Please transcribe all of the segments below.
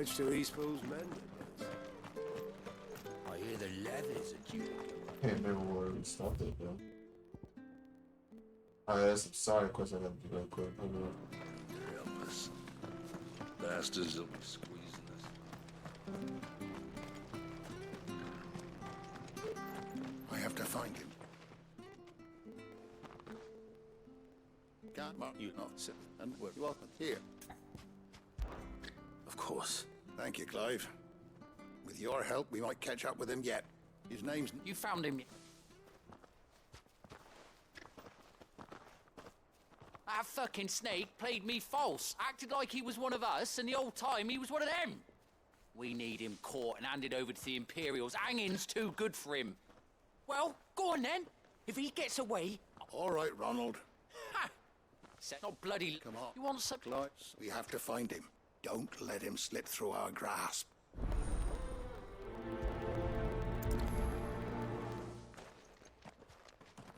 bridge to East Pool's mended. I hear the levees are due. Can't remember where we stopped it though. Alright, that's some side quests I gotta do real quick. Hold on. Help us. Bastards will be squeezing us. I have to find him. Can't mark you not sit and we're welcome here. Of course. Thank you, Clive. With your help, we might catch up with him yet. His name's... You found him. That fucking snake played me false, acted like he was one of us, and the whole time he was one of them. We need him caught and handed over to the Imperials. Hanging's too good for him. Well, go on then. If he gets away... All right, Ronald. Ha! Set not bloody... Come on. You want some... Clive, we have to find him. Don't let him slip through our grasp.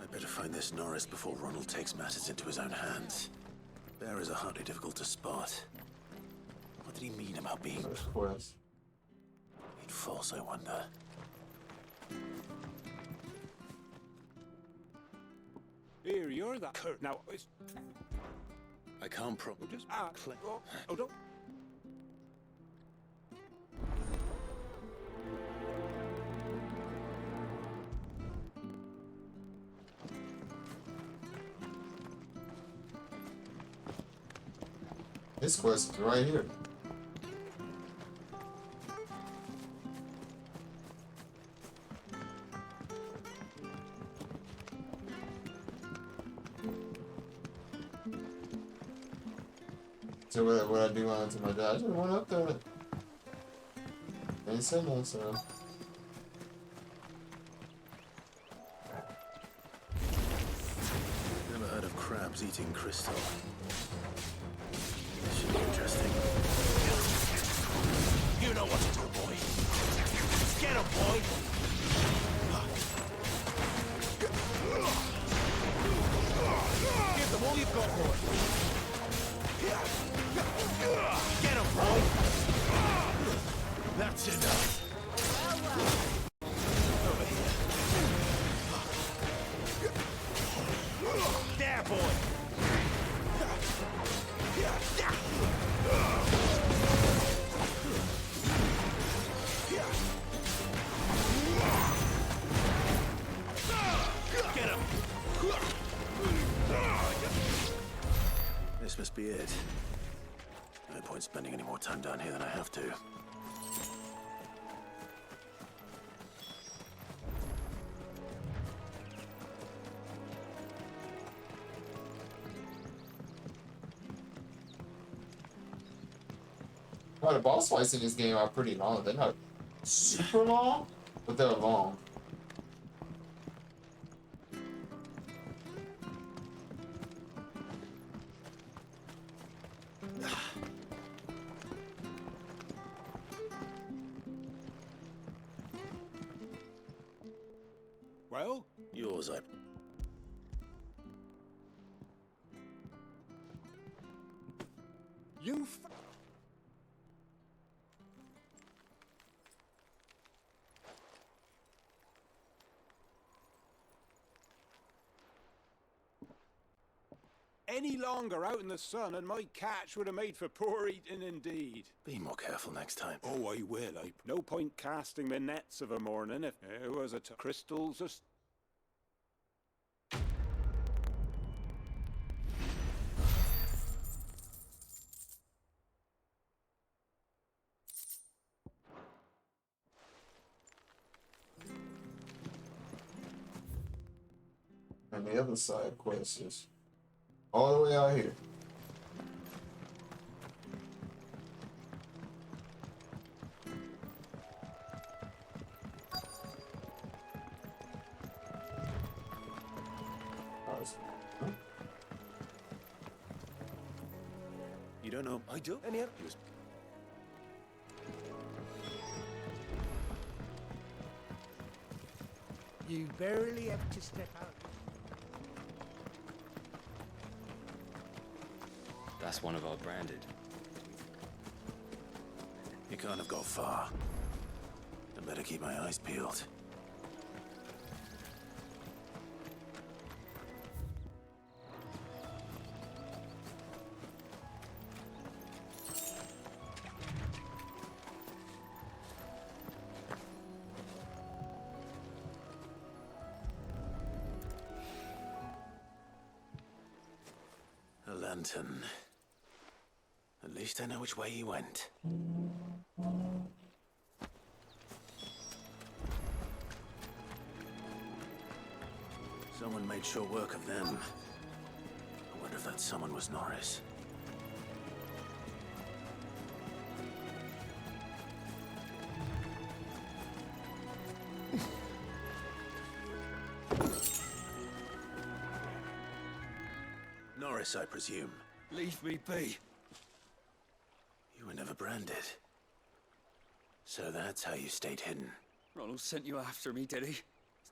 I'd better find this Norris before Ronald takes matters into his own hands. Bearers are hardly difficult to spot. What did he mean about being... First quest. Being false, I wonder. Here, you're that Kurt. Now, it's... I can't probably Just... Oh, don't... This quest is right here. So what I do on to my dad, I just went up there. Ain't similar, so. Never heard of crabs eating crystal. This should be interesting. You know what to do, boy. Get him, boy! Give them all you've got, boy. Get him, boy! That's enough. Over here. There, boy! Get him! This must be it. No point spending any more time down here than I have to. Well, the boss fights in this game are pretty long. They're not super long, but they're long. Well? Yours, I... You any longer out in the sun and my catch would have made for poor eating indeed. Be more careful next time. Oh, I will. No point casting my nets of a morning if there was a crystals or... And the other side quest is all the way out here. You don't know? I do. Any other? You barely have to step out. That's one of our branded. You can't have got far. I better keep my eyes peeled. A lantern. At least I know which way he went. Someone made sure work of them. I wonder if that someone was Norris. Norris, I presume. Leave me be. You were never branded. So that's how you stayed hidden. Ronald sent you after me, did he?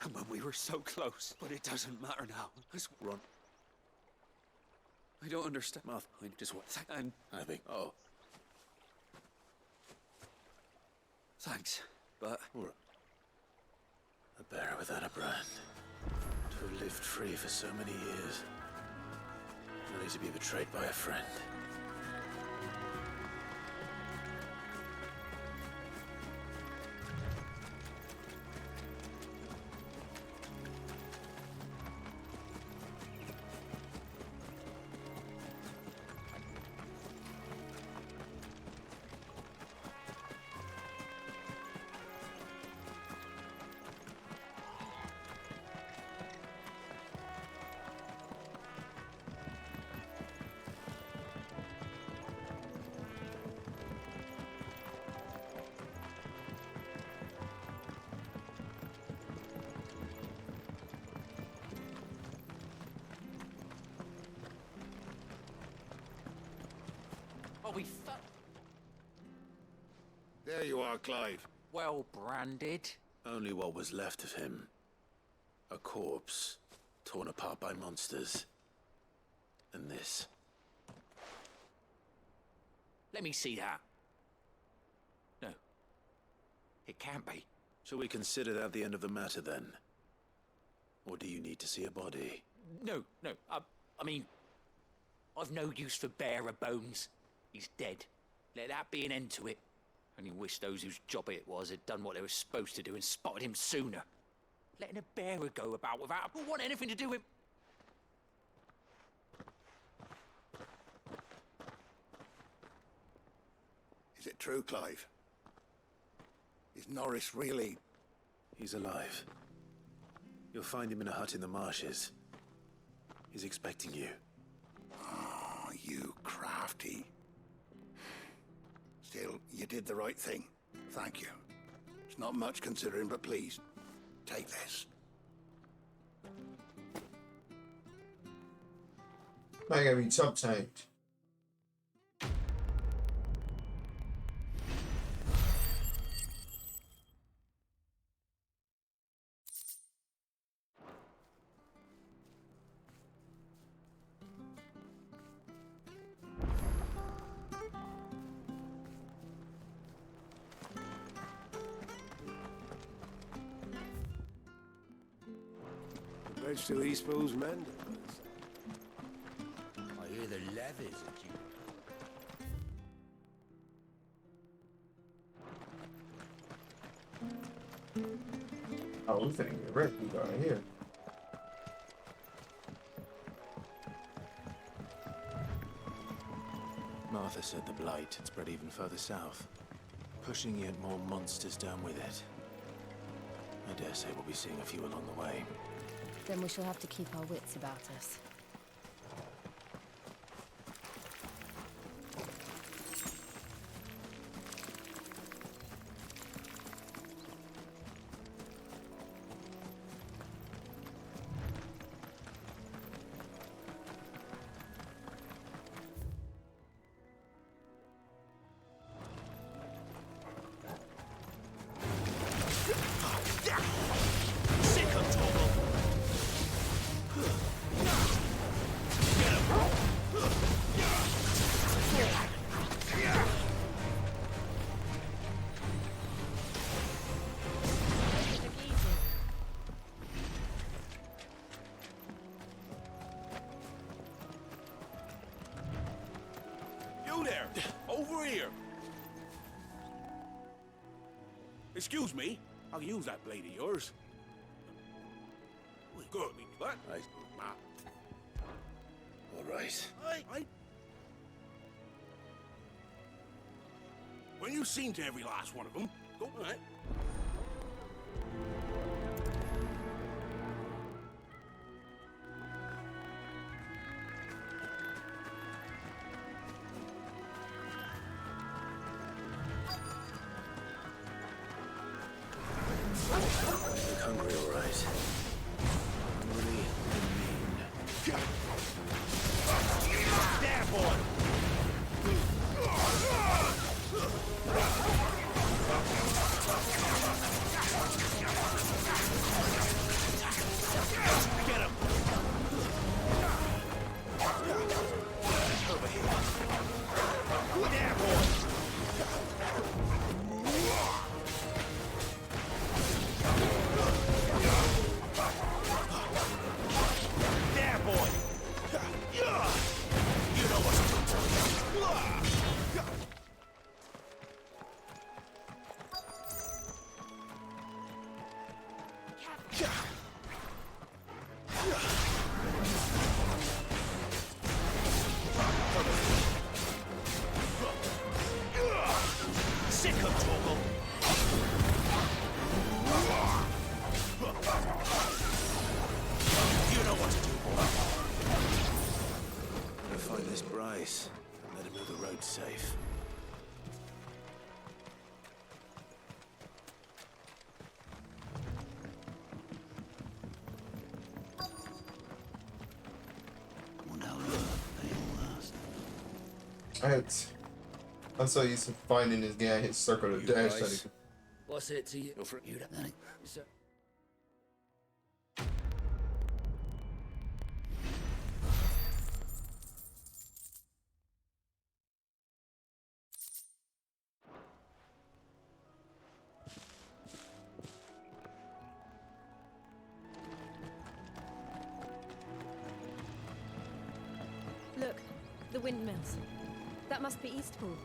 And when we were so close. But it doesn't matter now. Ron. I don't understand. Martha. I just want... And Abby. Oh. thanks, but... All right. A bearer without a brand. To have lived free for so many years. Only to be betrayed by a friend. Oh, we There you are, Clive. well branded. Only what was left of him. A corpse, torn apart by monsters. And this. Let me see that. No. It can't be. Shall we consider that the end of the matter, then? Or do you need to see a body? No. I mean, I've no use for bearer bones. He's dead. Let that be an end to it. Only wish those whose job it was had done what they were supposed to do and spotted him sooner. Letting a bearer go about without wanting anything to do with... Is it true, Clive? Is Norris really... He's alive. You'll find him in a hut in the marshes. He's expecting you. Oh, you crafty. Still, you did the right thing. Thank you. It's not much considering, but please, take this. Man, gotta be top tanked. Bridge to East Bowes Mendon. I hear the levies at you. Oh, we finna get wrecked. We got here. Martha said the blight had spread even further south, pushing yet more monsters down with it. I dare say we'll be seeing a few along the way. Then we shall have to keep our wits about us. Excuse me, I'll use that blade of yours. Good. What? Right. All right. When you've seen to every last one of them, go right. Look hungry, all right. Hungry and mean. There, boy! Get him! Over here. There, boy! There, boy! You know what to do. Sick of trouble. You know what to do, boy. Gotta find this Bryce and let him know the road's safe. I'm so used to finding this guy hit circle to dash. guys. What's it to you? Go for it. You don't know. Sir. Look, the windmills. That must be Eastpool.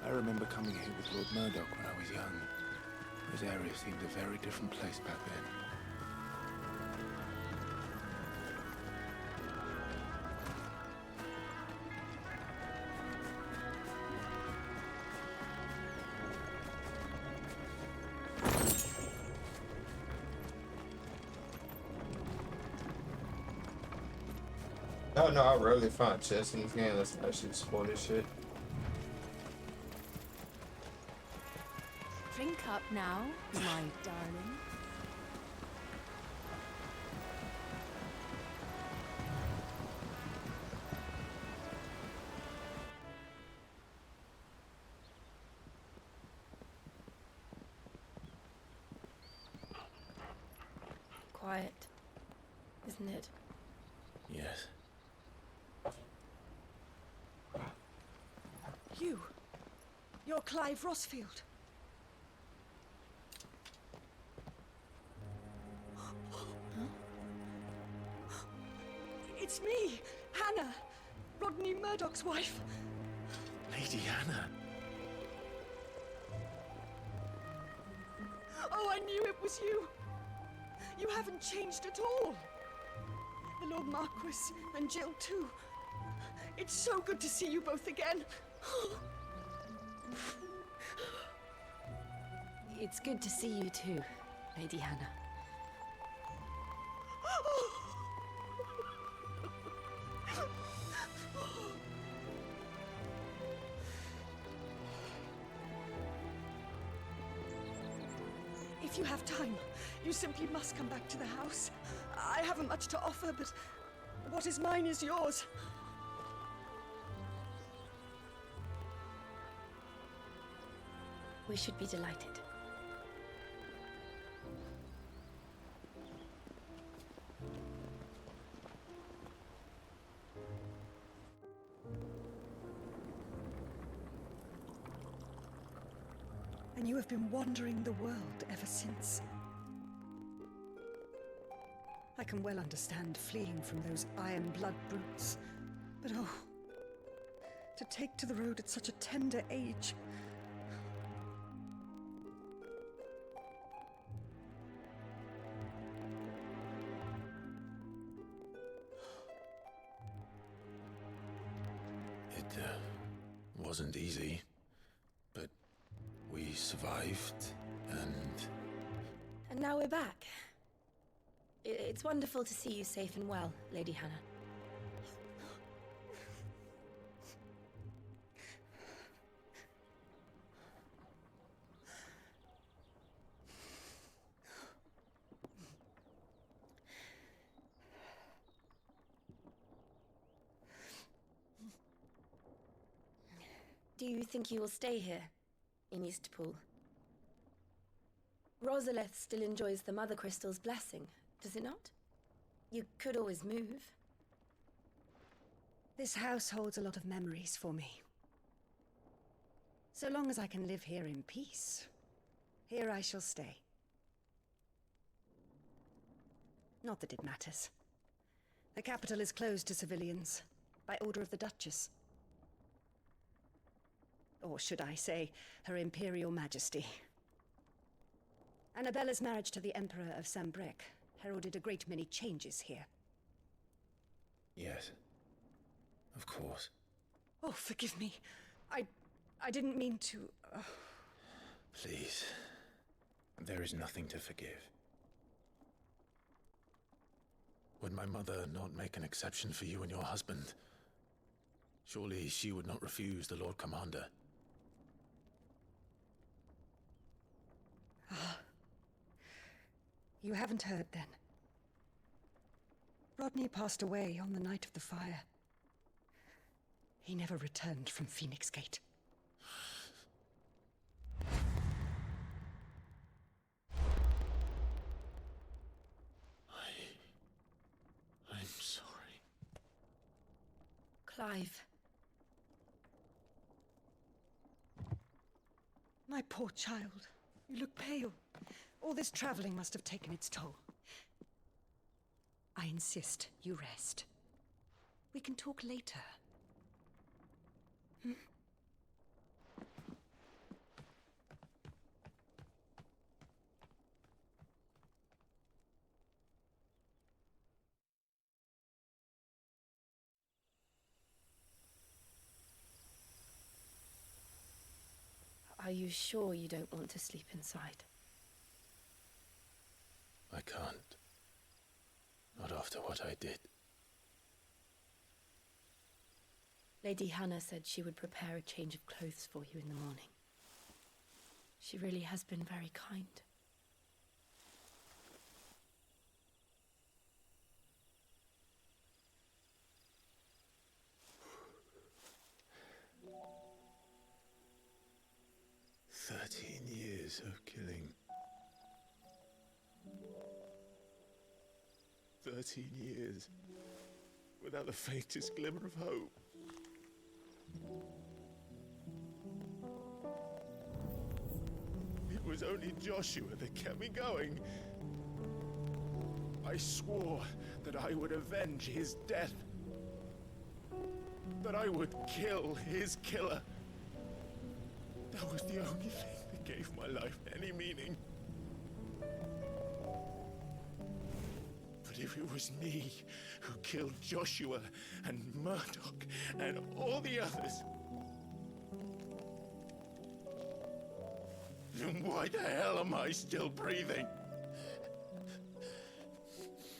I remember coming here with Lord Murdoch when I was young. This area seemed a very different place back then. Oh no, I rarely find chests in this game. Let's actually explore this shit. Drink up now, my darling. Quiet, isn't it? Yes. You're Clive Rossfield. It's me, Hannah, Rodney Murdoch's wife. Lady Hannah. Oh, I knew it was you. You haven't changed at all. The Lord Marquis and Jill too. It's so good to see you both again. It's good to see you too, Lady Hannah. If you have time, you simply must come back to the house. I haven't much to offer, but what is mine is yours. We should be delighted. and you have been wandering the world ever since. I can well understand fleeing from those iron blood brutes, but oh, to take to the road at such a tender age. It wasn't easy, but we survived, and... And now we're back. It's wonderful to see you safe and well, Lady Hannah. Do you think you will stay here, in Eastpool? Rosaleth still enjoys the Mother Crystal's blessing, does it not? You could always move. This house holds a lot of memories for me. So long as I can live here in peace, here I shall stay. Not that it matters. The capital is closed to civilians, by order of the Duchess. Or should I say, Her Imperial Majesty. Annabella's marriage to the Emperor of Sambrec heralded a great many changes here. Yes. Of course. Oh, forgive me. I didn't mean to... Please. There is nothing to forgive. Would my mother not make an exception for you and your husband? Surely she would not refuse the Lord Commander. You haven't heard, then. Rodney passed away on the night of the fire. He never returned from Phoenix Gate. I'm sorry. Clive. My poor child. You look pale. All this traveling must have taken its toll. I insist you rest. We can talk later. Hmm? Are you sure you don't want to sleep inside? I can't. Not after what I did. Lady Hannah said she would prepare a change of clothes for you in the morning. She really has been very kind. Years of killing. 13 years without the faintest glimmer of hope. It was only Joshua that kept me going. I swore that I would avenge his death. That I would kill his killer. That was the only thing that gave my life any meaning. But if it was me who killed Joshua and Murdoch and all the others, then why the hell am I still breathing?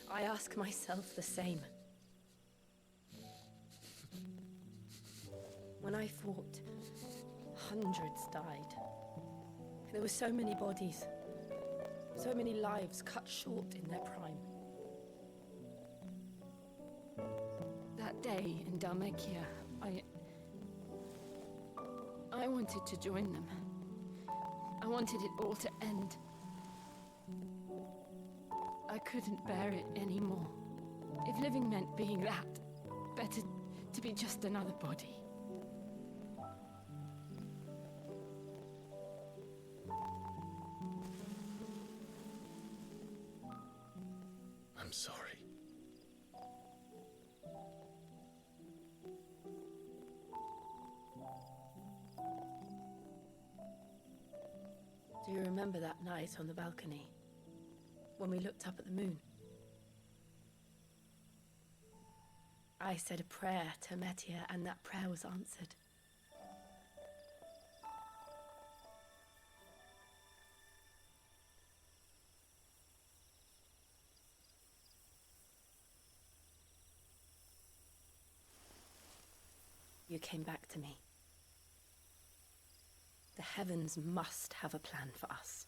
I ask myself the same. When I fought, hundreds died. There were so many bodies, so many lives cut short in their prime. That day in Dalmekia, I wanted to join them. I wanted it all to end. I couldn't bear it anymore. If living meant being that, better to be just another body. I'm sorry. Do you remember that night on the balcony? When we looked up at the moon? I said a prayer to Metia, and that prayer was answered. You came back to me. The heavens must have a plan for us.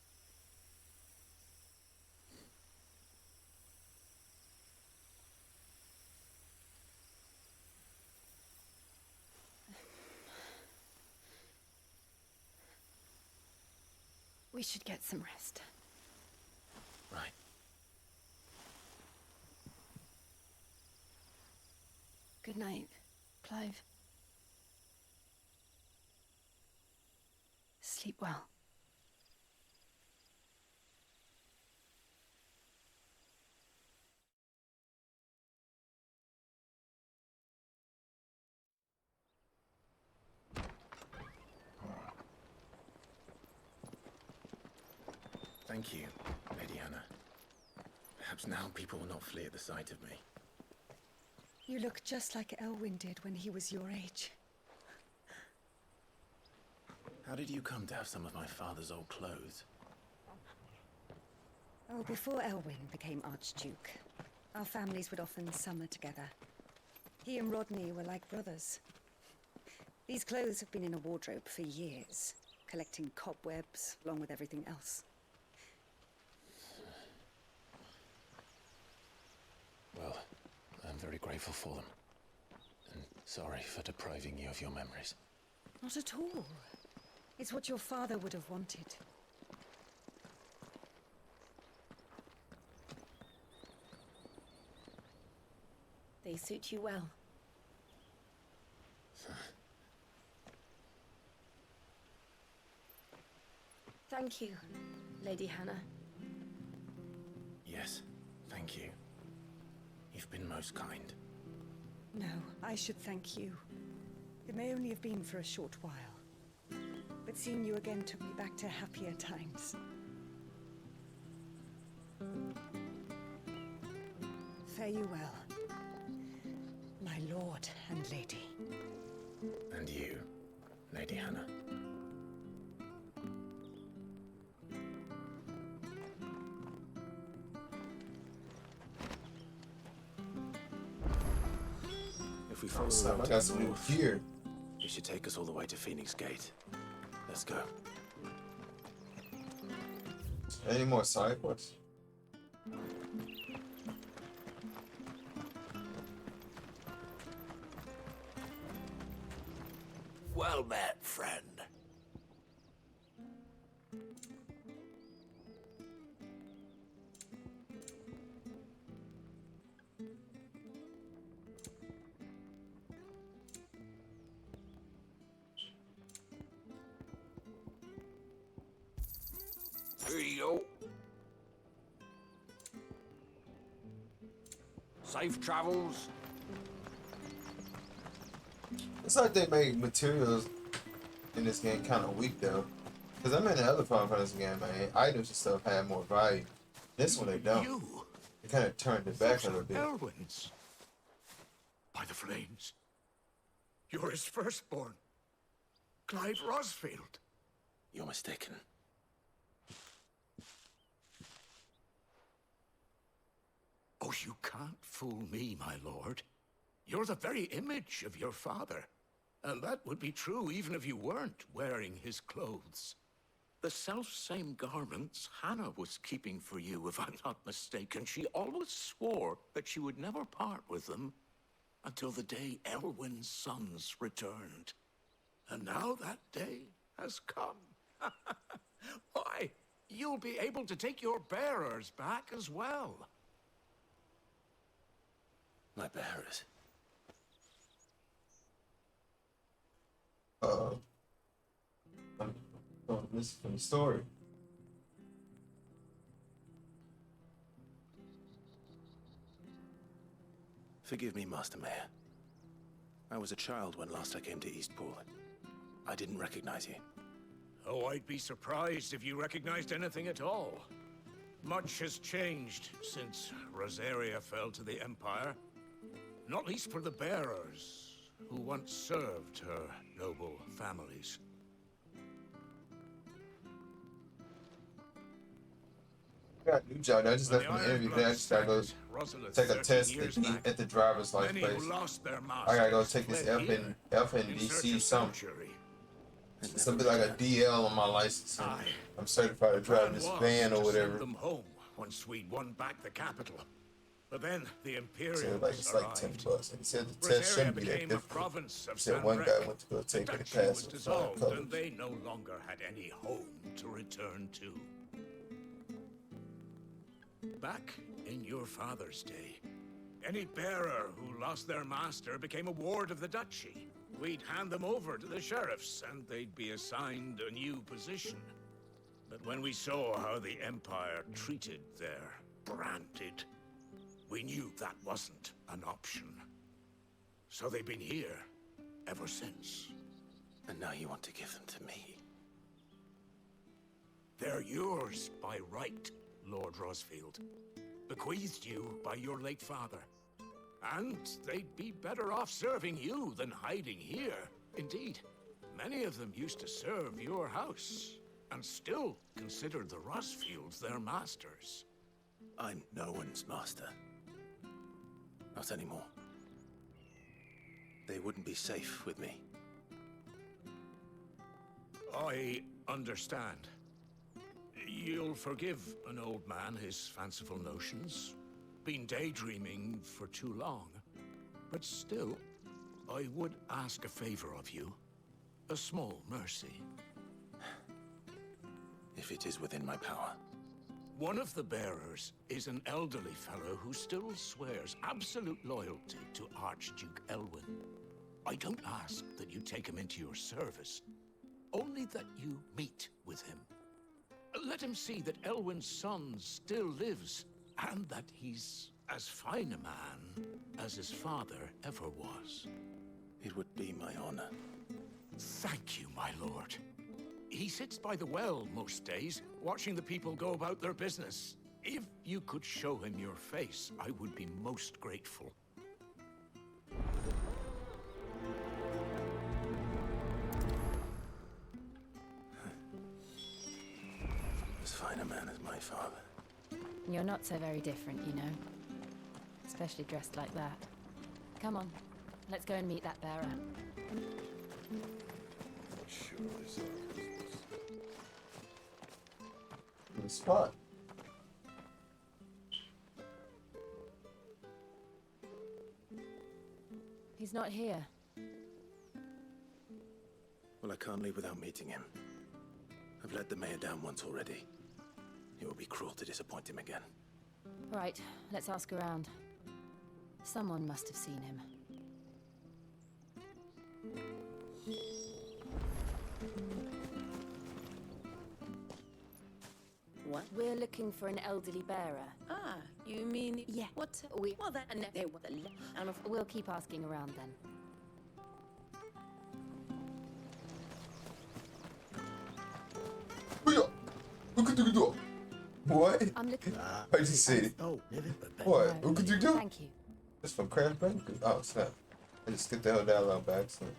We should get some rest. Right. Good night, Clive. Sleep well. Thank you, Lady Hannah. Perhaps now people will not flee at the sight of me. You look just like Elwyn did when he was your age. How did you come to have some of my father's old clothes? Oh, before Elwyn became Archduke, our families would often summer together. He and Rodney were like brothers. These clothes have been in a wardrobe for years, collecting cobwebs along with everything else. Well, I'm very grateful for them. And sorry for depriving you of your memories. Not at all. It's what your father would have wanted. They suit you well. Thank you, Lady Hannah. Yes, thank you. You've been most kind. No, I should thank you. It may only have been for a short while, but seeing you again took me back to happier times. Fare you well, my lord and lady. And you, Lady Hannah. If we follow the road I to got the some new north, gear. it should take us all the way to Phoenix Gate. Let's go. Any more side quests? Well met, friend. Here you go. Safe travels. It's like they make materials in this game kind of weak though. Cause I'm in the other Final Fantasy game, man. Items and stuff had more value. This one they don't. You? They kind of turned it back a little bit. Elwyn's. By the flames. You're his firstborn. Clive Rosfield. You're mistaken. Oh, you can't fool me, my lord. You're the very image of your father. And that would be true even if you weren't wearing his clothes. The self-same garments Hannah was keeping for you, if I'm not mistaken. She always swore that she would never part with them until the day Elwyn's sons returned. And now that day has come. Why, you'll be able to take your bearers back as well. My bearers. This is from the story. Forgive me, Master Mayor. I was a child when last I came to Eastpool. I didn't recognize you. Oh, I'd be surprised if you recognized anything at all. Much has changed since Rosaria fell to the Empire. Not least for the bearers, who once served her noble families. Got a new job. I just left from the interview. Then I just gotta go take a test at the driver's license place. I gotta go take this FNDC something. Something like a DL on my license. I'm certified to drive this van or whatever. Them home once we'd won back the capital. But then the Imperials So it's like $10. And he said the test shouldn't be that difficult. He said one guy went to go take it and pass it. And they no longer had any home to return to. Back in your father's day, any bearer who lost their master became a ward of the duchy. We'd hand them over to the sheriffs, and they'd be assigned a new position. But when we saw how the Empire treated their branded, we knew that wasn't an option. So they've been here ever since. And now you want to give them to me? They're yours by right, Lord Rosfield. Bequeathed you by your late father. And they'd be better off serving you than hiding here. Indeed, many of them used to serve your house, and still consider the Rosfields their masters. I'm no one's master. Not anymore. They wouldn't be safe with me. I understand. You'll forgive an old man his fanciful notions. Been daydreaming for too long. But still, I would ask a favor of you. A small mercy. If it is within my power. One of the bearers is an elderly fellow who still swears absolute loyalty to Archduke Elwyn. I don't ask that you take him into your service, only that you meet with him. Let him see that Elwyn's son still lives, and that he's as fine a man as his father ever was. It would be my honor. Thank you, my lord. He sits by the well most days, watching the people go about their business. If you could show him your face, I would be most grateful. As fine a man as my father. You're not so very different, you know. Especially dressed like that. Come on, let's go and meet that bearer. The spot. He's not here. Well, I can't leave without meeting him. I've let the mayor down once already. It would be cruel to disappoint him again. Right, let's ask around. Someone must have seen him. What? We're looking for an elderly bearer. Ah, you mean... Yeah. What? Well, that... They were the... And we'll keep asking around then. What? I'm looking. I just see it. What? Who could you do? Thank you. That's from Crash Bandicoot. Oh snap! I just skipped the hell down loud by accident.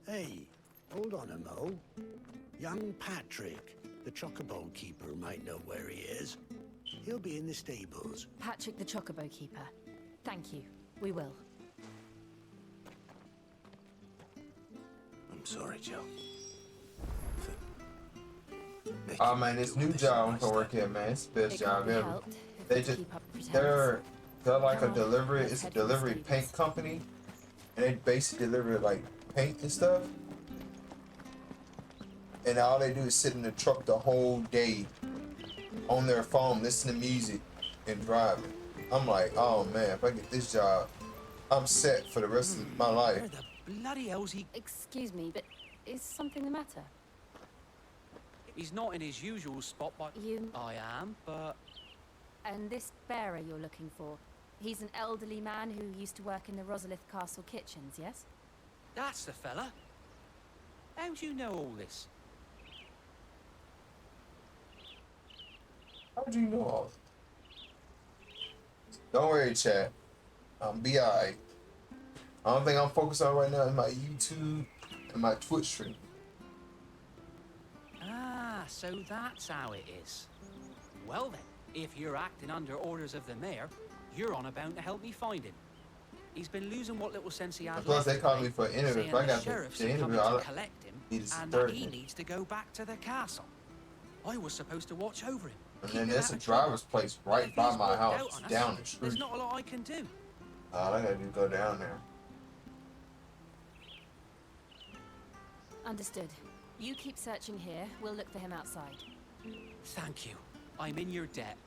Hey, hold on a mo. Young Patrick, the chocobo keeper, might know where he is. He'll be in the stables. Patrick the Chocobo Keeper. Thank you. We will. I'm sorry, Jill. Oh man, this new job I'm gonna work here, man. It's the best job ever. They're like a delivery. It's a delivery paint company, and they basically deliver like paint and stuff. And all they do is sit in the truck the whole day on their phone, listening to music and driving. I'm like, oh man, if I get this job, I'm set for the rest of my life. Where the bloody hell's he? Excuse me, but is something the matter? He's not in his usual spot, but You... I am, but And this bearer you're looking for, he's an elderly man who used to work in the Rosalith Castle kitchens, yes? That's the fella. How do you know all this? How do you know all this? Don't worry, chat. Be alright. I don't think I'm focused on right now is my YouTube and my Twitch stream. Ah, so that's how it is. Well then, if you're acting under orders of the mayor, you're on about to help me find him. He's been losing what little sense he has. Plus, they called me for an interview. If I got the interview, I'll collect him, need to and see that he needs to go back to the castle. I was supposed to watch over him. And then there's a driver's place right by my house, down the street. There's not a lot I can do. All I gotta do is go down there. Understood. You keep searching here, we'll look for him outside. Thank you. I'm in your debt.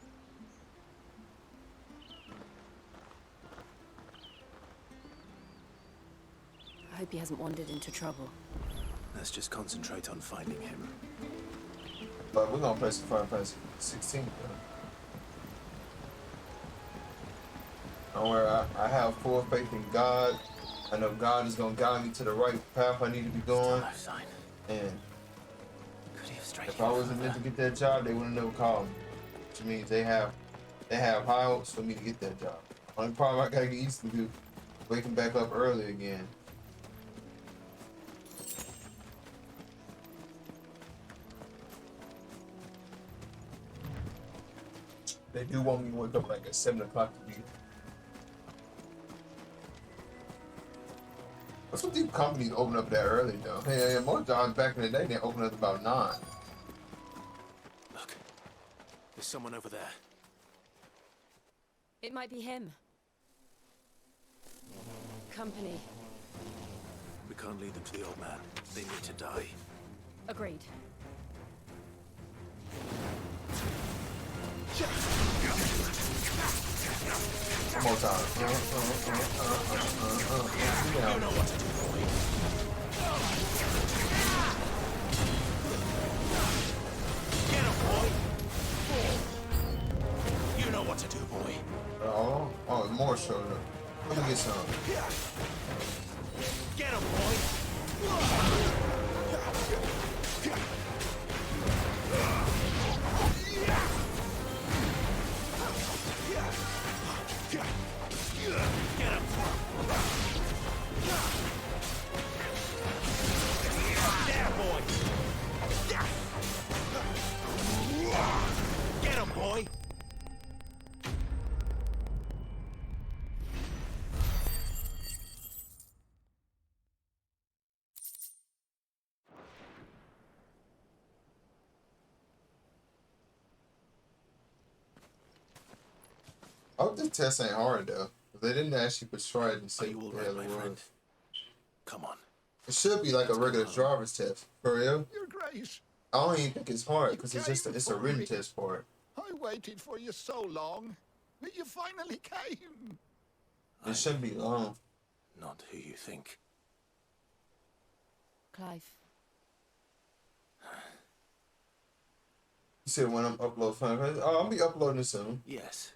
I hope he hasn't wandered into trouble. Let's just concentrate on finding him. But we're gonna play some Final Fantasy 16. Don't worry, I have full faith in God. I know God is gonna guide me to the right path I need to be going. And if I wasn't meant to get that job, they wouldn't never call me. Which means they have high hopes for me to get that job. Only problem I gotta get used to do waking back up early again. They do want me to wake up like at 7 o'clock to be. What's with these companies open up that early though? Hey, most jobs back in the day they open up about 9. Look, there's someone over there. It might be him. Company. We can't lead them to the old man. They need to die. Agreed. One more time. You know what to do, boy. Get him, boy. You know what to do, boy. Oh, more showed up. Let me get some. Get him, boy. I hope this test ain't hard though. They didn't actually portray it and say all what right, the hell my it friend? was. Come on. It should be like a regular driver's test. For real? Your Grace. I don't even think it's hard because it's a written test for it. I waited for you so long. You finally came. It shouldn't be long. Not who you think. Clive. You said when I'm uploading Final Fantasy. Oh, I'll be uploading it soon. Yes.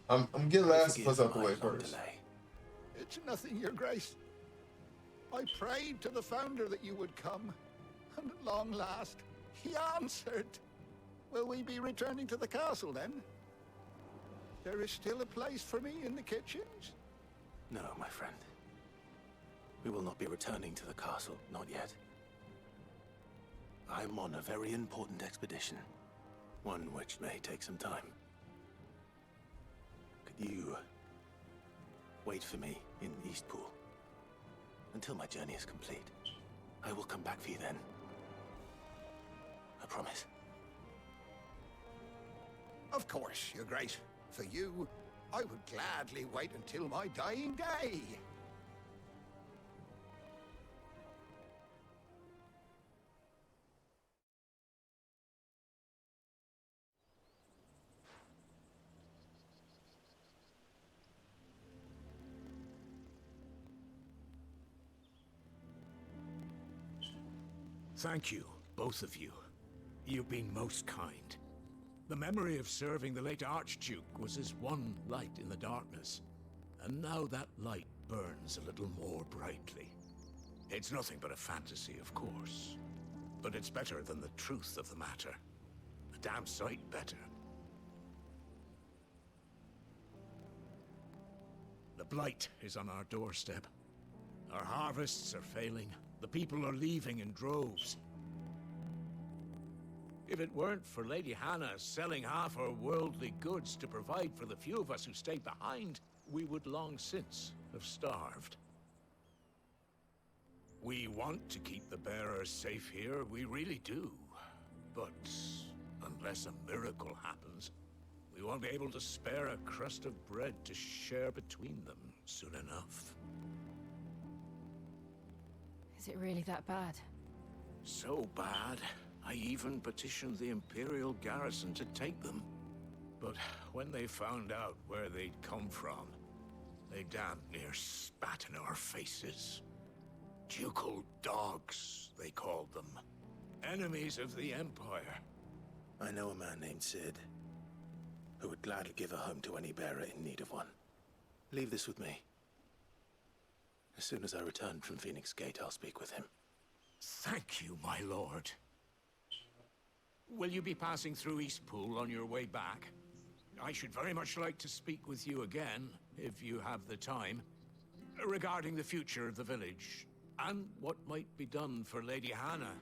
I'm getting Last of Us out the way first. Delay. It's nothing, Your Grace. I prayed to the Founder that you would come, and at long last, he answered. Will we be returning to the castle then? There is still a place for me in the kitchens? No, my friend. We will not be returning to the castle, not yet. I'm on a very important expedition. One which may take some time. Could you wait for me in Eastpool until my journey is complete? I will come back for you then. I promise. Of course, Your Grace. For you, I would gladly wait until my dying day. Thank you, both of you. You've been most kind. The memory of serving the late Archduke was as one light in the darkness, and now that light burns a little more brightly. It's nothing but a fantasy, of course, but it's better than the truth of the matter. A damn sight better. The blight is on our doorstep. Our harvests are failing. The people are leaving in droves. If it weren't for Lady Hannah selling half her worldly goods to provide for the few of us who stayed behind, we would long since have starved. We want to keep the bearers safe here, we really do. But unless a miracle happens, we won't be able to spare a crust of bread to share between them soon enough. Is it really that bad? So bad, I even petitioned the Imperial garrison to take them. But when they found out where they'd come from, they damn near spat in our faces. Ducal dogs, they called them. Enemies of the Empire. I know a man named Sid, who would gladly give a home to any bearer in need of one. Leave this with me. As soon as I return from Phoenix Gate, I'll speak with him. Thank you, my lord. Will you be passing through Eastpool on your way back? I should very much like to speak with you again, if you have the time, regarding the future of the village, and what might be done for Lady Hannah,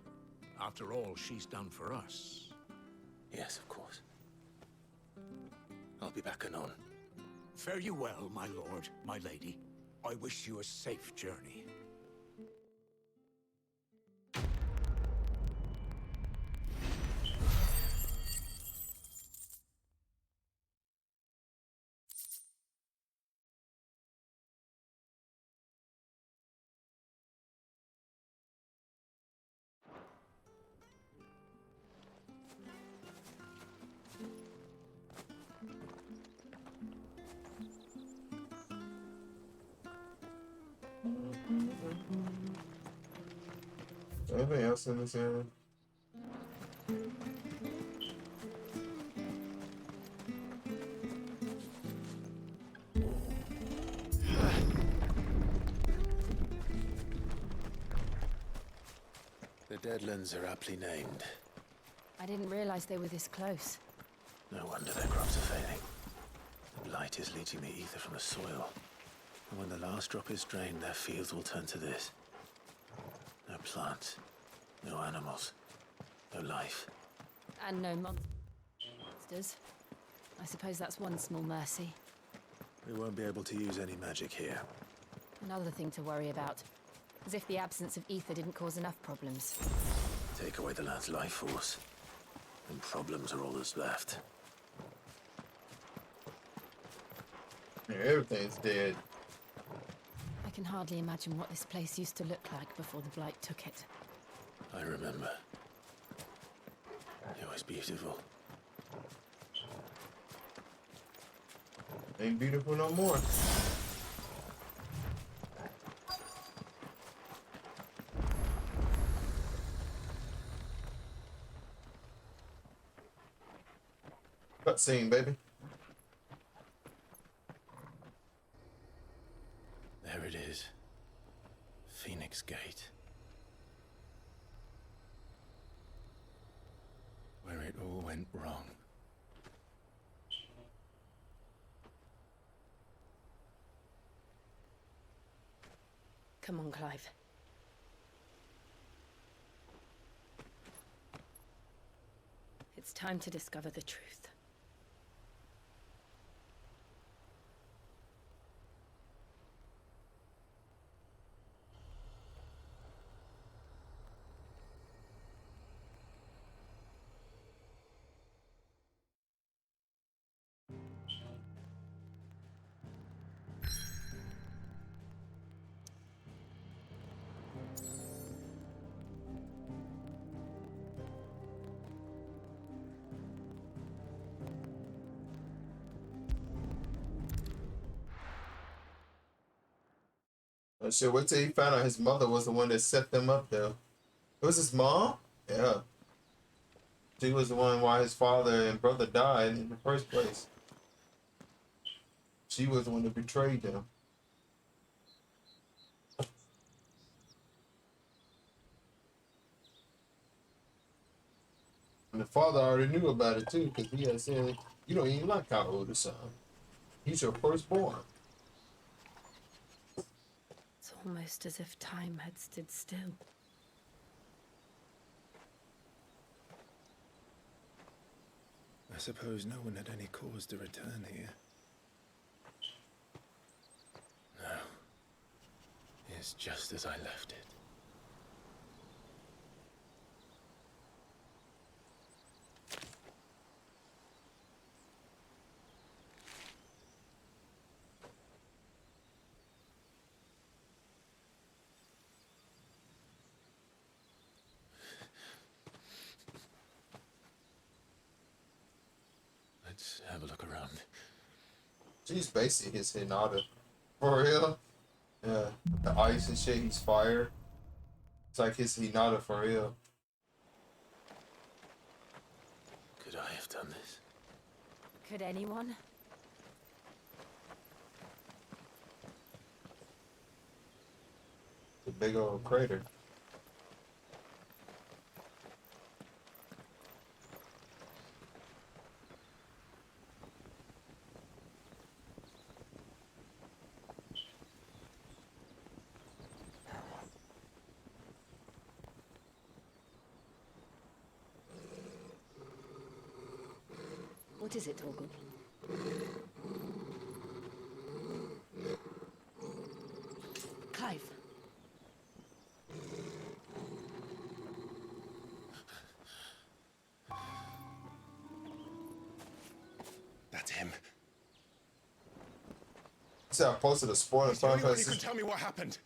after all she's done for us. Yes, of course. I'll be back anon. Fare you well, my lord, my lady. I wish you a safe journey. Anything else in this area? The Deadlands are aptly named. I didn't realize they were this close. No wonder their crops are failing. The blight is leaching the ether from the soil. And when the last drop is drained, their fields will turn to this. No plants, no animals, no life. And no monsters. I suppose that's one small mercy. We won't be able to use any magic here. Another thing to worry about. As if the absence of ether didn't cause enough problems. Take away the lad's life force, and problems are all that's left. Yeah, everything's dead. I can hardly imagine what this place used to look like before the blight took it. I remember. It was beautiful. Ain't beautiful no more. Cutscene, baby. There it is. Phoenix Gate. Where it all went wrong. Come on, Clive. It's time to discover the truth. Oh shit, wait till he found out his mother was the one that set them up though. It was his mom? Yeah. She was the one why his father and brother died in the first place. She was the one that betrayed them. And the father already knew about it too, because he had said, "You don't even like our oldest son. He's your firstborn." It's almost as if time had stood still. I suppose no one had any cause to return here. No. It's just as I left it. Let's have a look around. She's basically his Hinata. For real? Yeah. The ice and shit, he's fire. It's like his Hinata for real. Could I have done this? Could anyone? The big old crater. What is it, Torgal? Clive. That's him. See, I posted a spoiler. Is there anyone who can tell me what happened?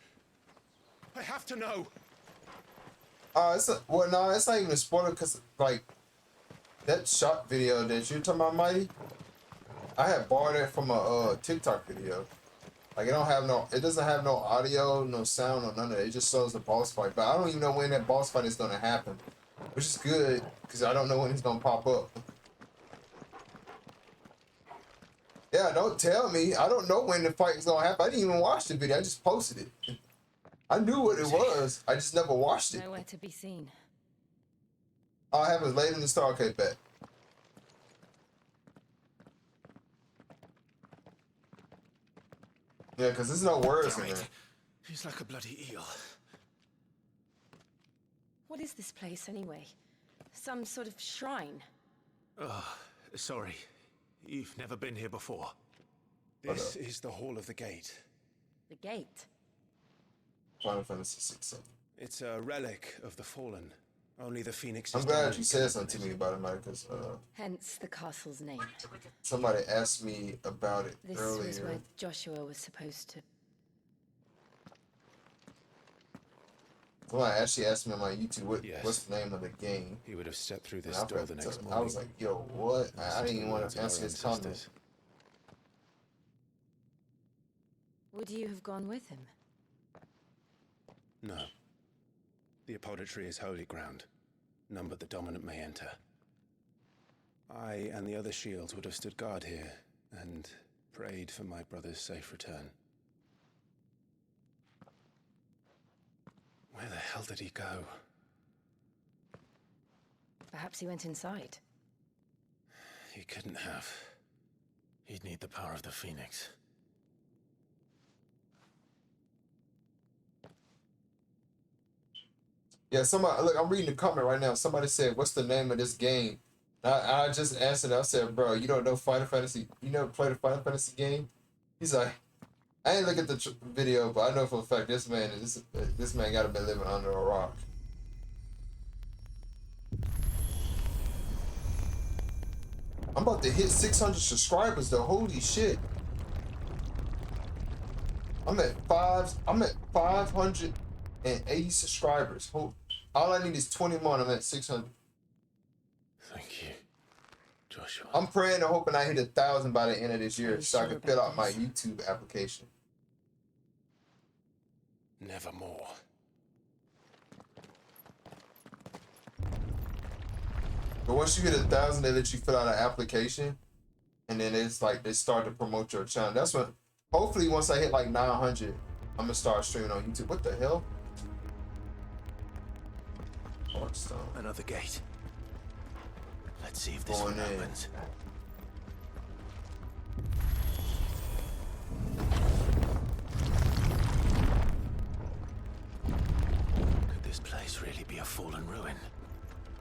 I have to know. Well, no, it's not even a spoiler because, like, that shot video that you're talking about, Mighty, I had borrowed it from a TikTok video. Like, it doesn't have no audio, no sound, or none of it. It just shows the boss fight. But I don't even know when that boss fight is gonna happen, which is good because I don't know when it's gonna pop up. Yeah, don't tell me. I don't know when the fight is gonna happen. I didn't even watch the video. I just posted it. I knew what it was. I just never watched it. Nowhere to be seen. I have it laid in the Starcade bet. Yeah, because there's no words in there. He's like a bloody eel. What is this place, anyway? Some sort of shrine? Oh, sorry. You've never been here before. This is the Hall of the Gate. The gate? Final Fantasy 16. It's a relic of the fallen. Only the Phoenix. I'm glad you said something to me about it, Mike, because Hence the castle's name. somebody asked me about it This earlier. was where Joshua was supposed to... Somebody actually asked me on my YouTube, what's the name of the game? He would have stepped through this And door the next morning. I was like, yo, what? I didn't even want to answer his comment. Would you have gone with him? No. The apodatory is holy ground. None but the dominant may enter. I and the other shields would have stood guard here and prayed for my brother's safe return. Where the hell did he go? Perhaps he went inside. He couldn't have. He'd need the power of the Phoenix. Yeah, somebody, look, I'm reading the comment right now. Somebody said, what's the name of this game? I just answered, I said, bro, you don't know Final Fantasy, you never played a Final Fantasy game? He's like, I ain't look at the video, but I know for a fact this man gotta be living under a rock. I'm about to hit 600 subscribers though, holy shit. I'm at 580 subscribers. All I need is 20 more and I'm at 600. Thank you, Joshua. I'm praying and hoping I hit 1,000 by the end of this year so I can fill out my YouTube application. Nevermore. But once you hit 1,000, they let you fill out an application, and then it's like they start to promote your channel. That's when, hopefully, once I hit like 900, I'm gonna start streaming on YouTube. What the hell? Hearthstone. Another gate. Let's see if this one opens. Could this place really be a fallen ruin?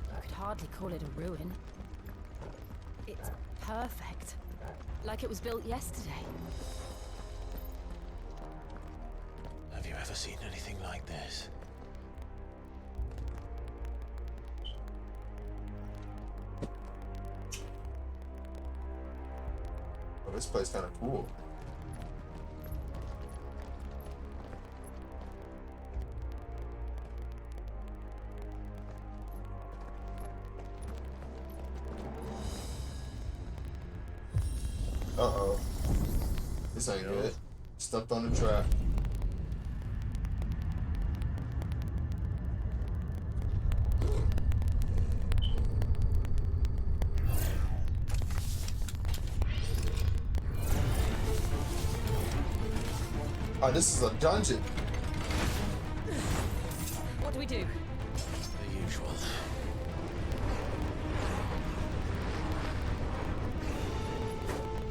You could hardly call it a ruin. It's perfect. Like it was built yesterday. Have you ever seen anything like this? Oh, this place kind of cool. Uh-oh. This ain't good. Stepped on the trap. Oh, this is a dungeon. What do we do? The usual.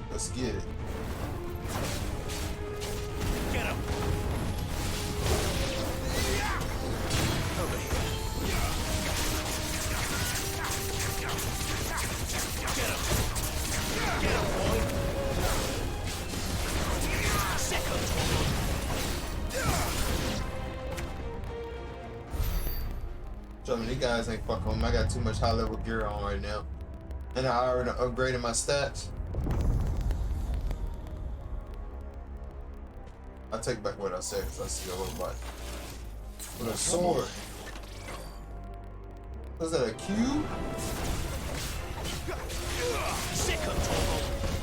Let's get it. Get him! Over here. Get him! Get him, boy! Second! Trust me, these guys ain't fucking with me. I got too much high level gear on right now. And I already upgraded my stats. I take back what I said because I see a robot with a sword. Was that a cube? Second,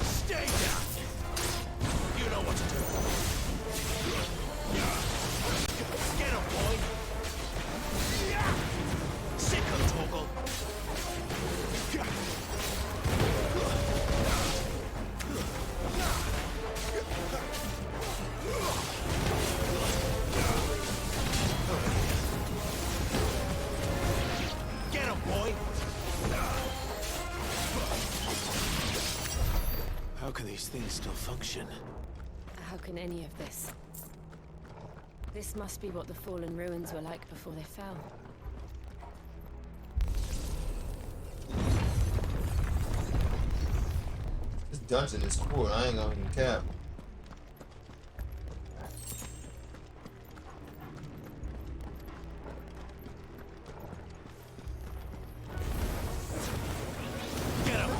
stay down! You know what to do. Get him, boy! Second, Toggle! Get him, boy! How can these things still function? How can any of this? This must be what the fallen ruins were like before they fell. This dungeon is cool. I ain't gonna even cap. Get him!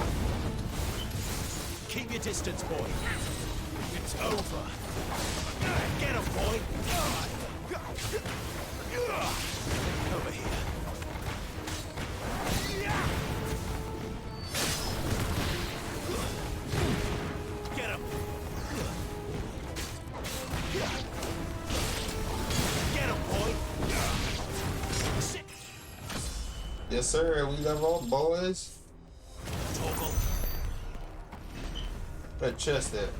Keep your distance, boy. It's over. Get him, boy! Over here. Get him! Get him, boy! Yes, sir. We level up, boys. Toggle. That chest there.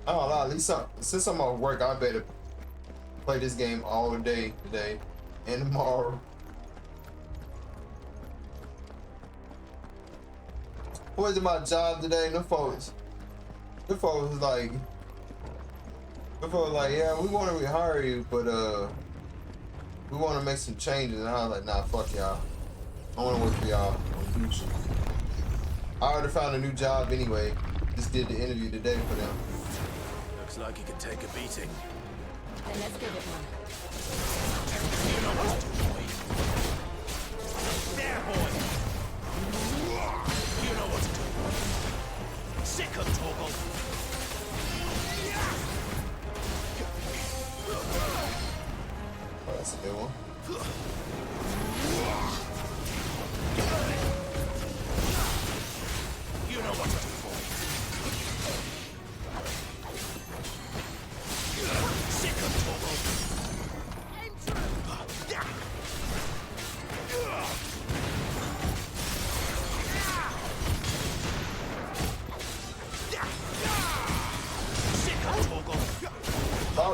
Oh, no, at least since I'm at work, I better play this game all day today and tomorrow. Went to my job today, the folks was like, yeah, we want to rehire you, but we want to make some changes. And I was like, nah, fuck y'all. I want to work for y'all on YouTube. I already found a new job anyway. Just did the interview today for them. Looks like he can take a beating. Then let's give it one. You know what to do, boy. There, boy! You know what to do. Second, Toggle. Oh, that's a good one. You know what to do, boy. Second, Toggle.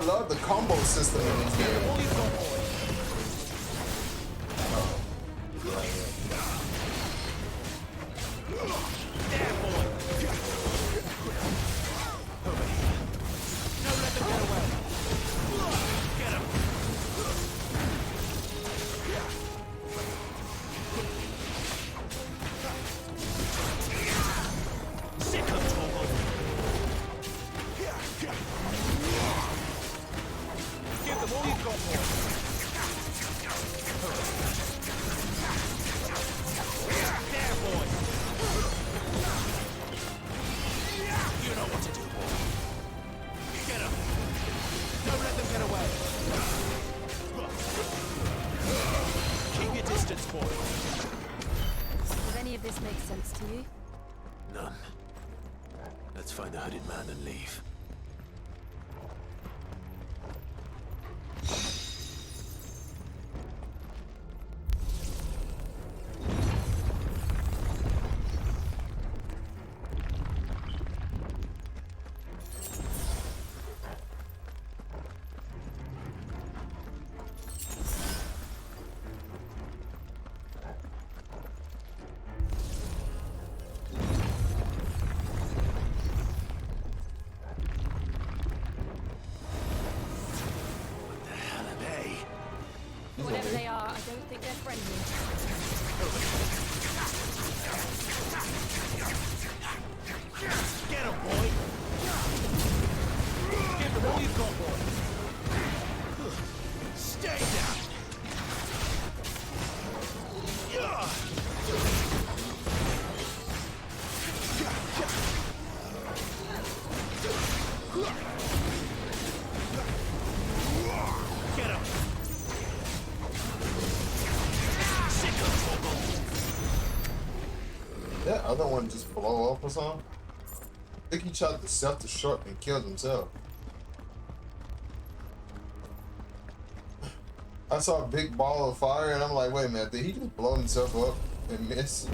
love the combo system in this game. Does any of this make sense to you? None. Let's find the hooded man and leave. Whatever they are, I don't think they're friendly. Get him, boy! Give them all you've got, boy! Stay down! Get him! That other one just blow up or something? I think he tried to self-destruct and killed himself. I saw a big ball of fire and I'm like, wait a minute, did he just blow himself up and miss?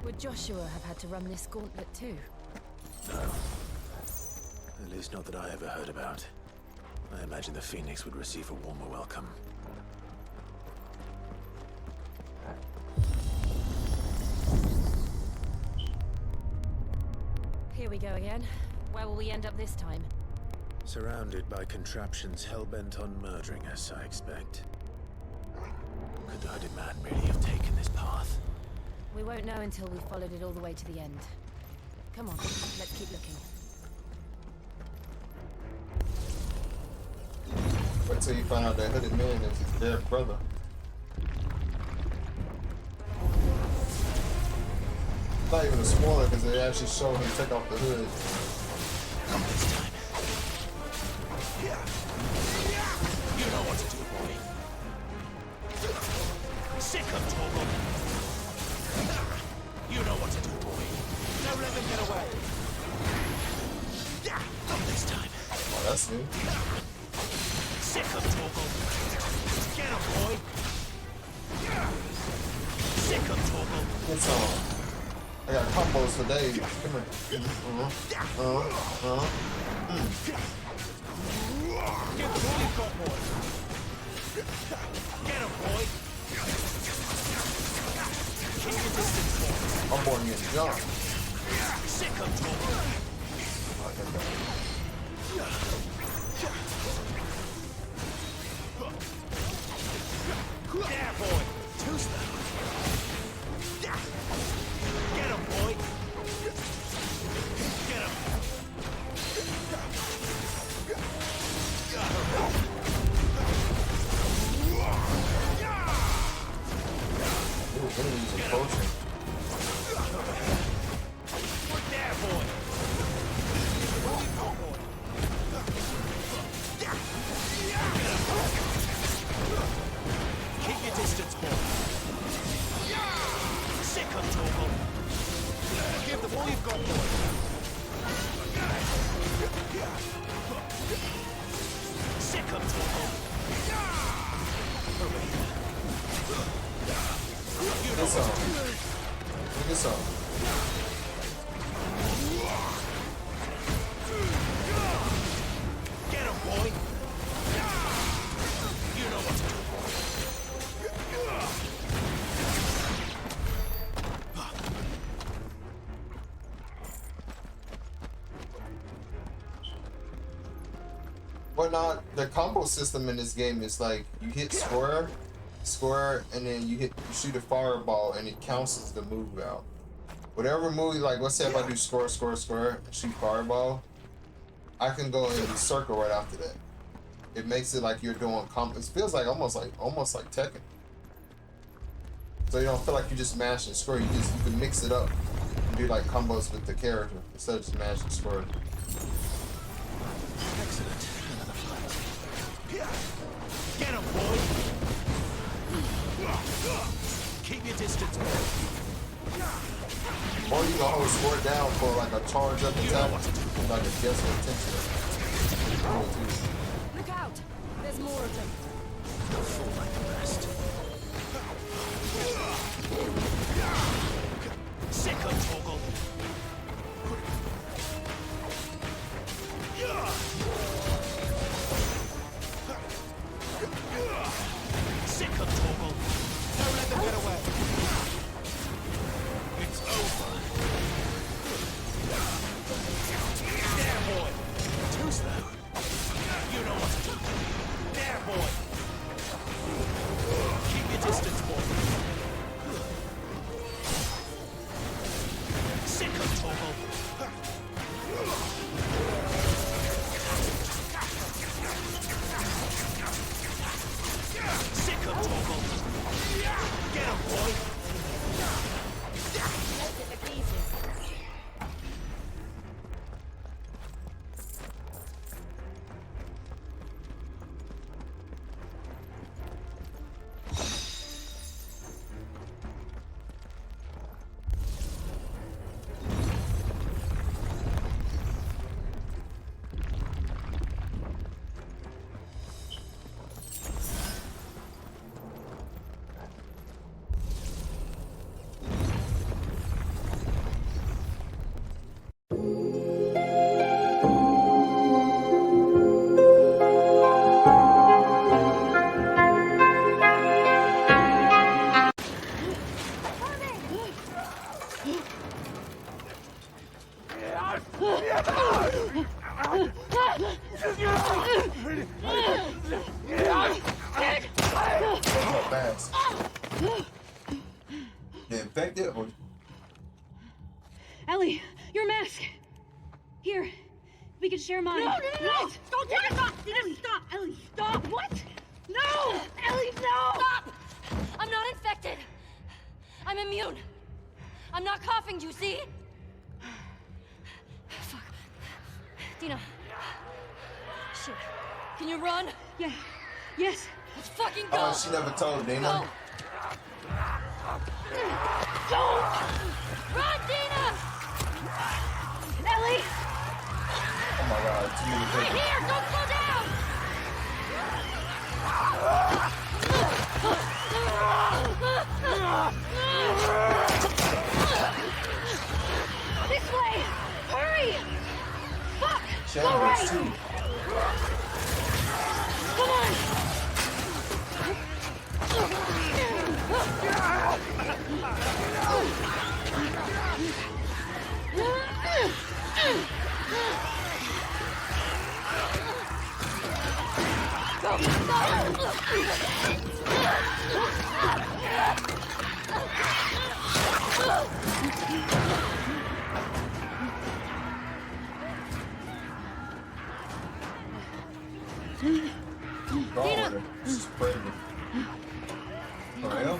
Would Joshua have had to run this gauntlet too? No. At least not that I ever heard about. I imagine the Phoenix would receive a warmer welcome. Here we go again. Where will we end up this time? Surrounded by contraptions hell-bent on murdering us, I expect. Could the hooded man really have taken this path? We won't know until we've followed it all the way to the end. Come on, let's keep looking. Wait till you find out that hooded man is his dead brother. Not even a spoiler because they actually show him take off the hood. Come this time. You know what to do, boy. Sick of trouble. You know what to do, boy. Don't let them get away. Come this time. Oh, that's new. Sick of trouble. Get him, boy. Sick of trouble. It's on. I got combos for days. Come here. Get the ball you've got, boy. Get him, boy. Keep your distance, boy. I'm born getting jumped. Sick of trouble. There, boy. Two-step. Get him, boy. Get him. Ooh, enemies approaching. There, boy. Keep your distance, boy. Sick of trouble. Give them all you've got, boy. Sick of trouble. Look at this. whatnot. The combo system in this game is like you hit square, and then you shoot a fireball, and it counts as the move out. Whatever move, like let's say if I do square, and shoot fireball, I can go in the circle right after that. It makes it like you're doing combo. It feels like almost like Tekken. So you don't feel like you just mashing square. You can mix it up and do like combos with the character instead of just mashing square. Excellent. Another flight. Get him, boy! Keep your distance, boy. Or you can hold square down for like a charge up attack, like a guess or attention. Look out! There's more of them. They'll fall like the rest. Sick of Toggle. Sick of Toggle. Don't let them get away. It's over. There, boy. Too slow. You know what to do. There, boy. Keep your distance, boy. Sick of Toggle. Sick of Toggle. Get him, boy. Let's get the keys in. Ellie, your mask. Here, we can share mine. No! Don't take it! Stop! Ellie, stop! Ellie, stop! What? No! Ellie, no! Stop! I'm not infected. I'm immune. I'm not coughing, do you see? Fuck. Dina. Shit. Can you run? Yeah. Yes. Let's fucking go! Oh, she never told Dina. Go. Don't! Run, Dina! Ellie! Oh my god, too many Right people. here! Don't slow down! This way! Hurry! Fuck! Go Shadows right! too. Come on! What's wrong with her? She's pregnant. For real?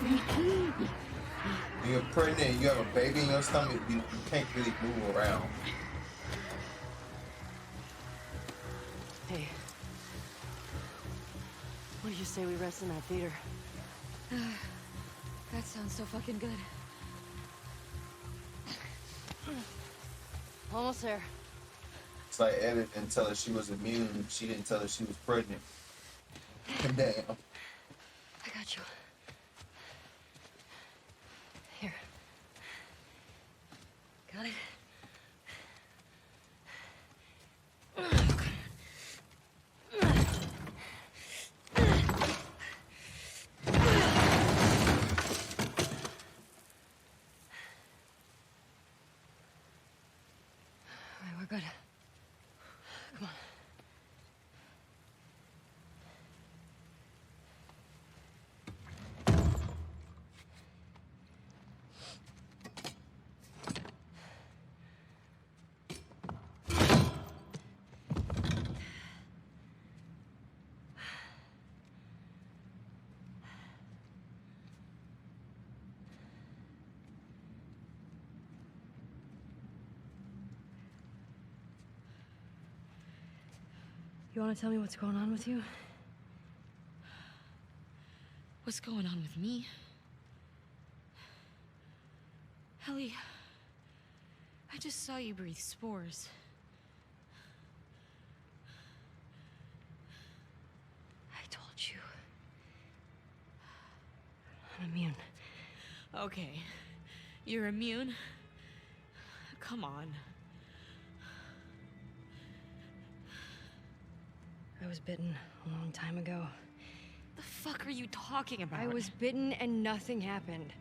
When you're pregnant, you have a baby in your stomach, you can't really move around. Hey. What do you say we rest in that theater? That sounds so fucking good. Almost there. It's like Edith didn't tell her she was immune. She didn't tell her she was pregnant. Damn. I got you. Here. Got it? We're good. Come on. You want to tell me what's going on with you? What's going on with me? Ellie, I just saw you breathe spores. I told you. I'm immune. Okay. You're immune? Come on. I was bitten a long time ago. The fuck are you talking about? I was bitten and nothing happened.